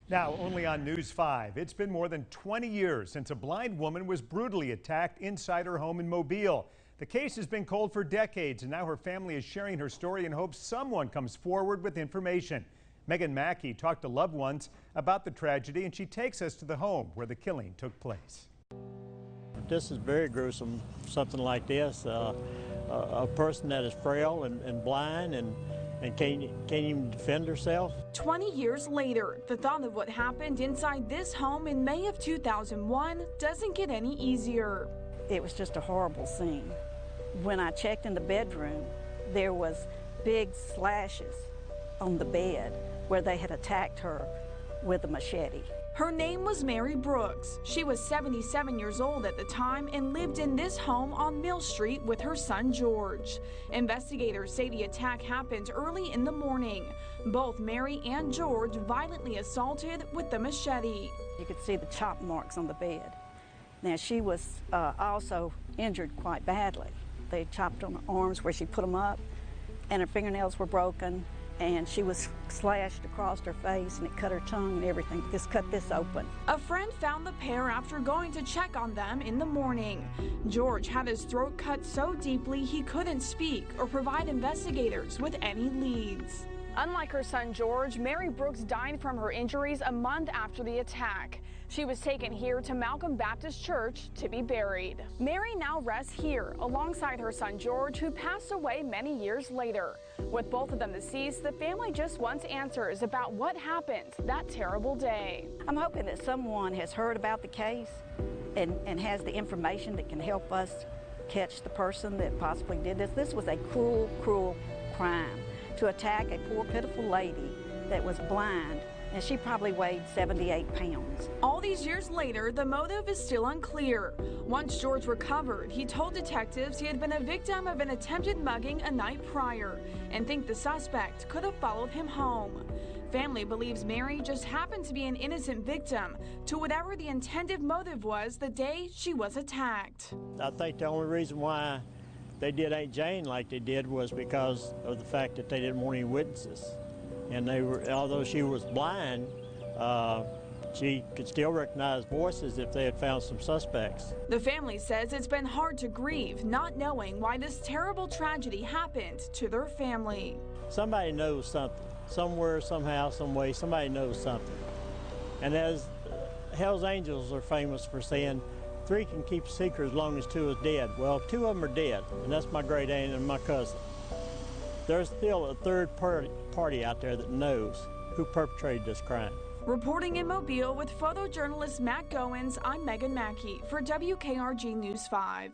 Now, only on News 5, it's been more than 20 years since a blind woman was brutally attacked inside her home in Mobile. The case has been cold for decades, and now her family is sharing her story in hopes someone comes forward with information. Megan Mackey talked to loved ones about the tragedy, and she takes us to the home where the killing took place. This is very gruesome, something like this. A person that is frail and blind and can't even defend herself. 20 years later, the thought of what happened inside this home in May of 2001 doesn't get any easier. It was just a horrible scene. When I checked in the bedroom, there was big slashes on the bed where they had attacked her with a machete. Her name was Mary Brooks. She was 77 years old at the time and lived in this home on Mill Street with her son George. Investigators say the attack happened early in the morning. Both Mary and George violently assaulted with the machete. You could see the chop marks on the bed. Now, she was also injured quite badly. They chopped on her arms where she put them up, and her fingernails were broken, and she was slashed across her face, and it cut her tongue and everything. Just cut this open. A friend found the pair after going to check on them in the morning. George had his throat cut so deeply he couldn't speak or provide investigators with any leads. Unlike her son George, Mary Brooks died from her injuries a month after the attack. She was taken here to Malcolm Baptist Church to be buried. Mary now rests here alongside her son George, who passed away many years later. With both of them deceased, the family just wants answers about what happened that terrible day. I'm hoping that someone has heard about the case and has the information that can help us catch the person that possibly did this. This was a cruel, cruel crime to attack a poor, pitiful lady that was blind, and she probably weighed 78 pounds. All these years later, the motive is still unclear. Once George recovered, he told detectives he had been a victim of an attempted mugging a night prior and think the suspect could have followed him home. Family believes Mary just happened to be an innocent victim to whatever the intended motive was the day she was attacked. I think the only reason why they did Aunt Jane like they did was because of the fact that they didn't want any witnesses. And they were, although she was blind, she could still recognize voices if they had found some suspects. The family says it's been hard to grieve, not knowing why this terrible tragedy happened to their family. Somebody knows something. Somewhere, somehow, some way, somebody knows something. And as Hell's Angels are famous for saying, 3 can keep a secret as long as 2 is dead. Well, 2 of them are dead, and that's my great aunt and my cousin. There's still a third party out there that knows who perpetrated this crime. Reporting in Mobile with photojournalist Matt Goins, I'm Megan Mackey for WKRG News 5.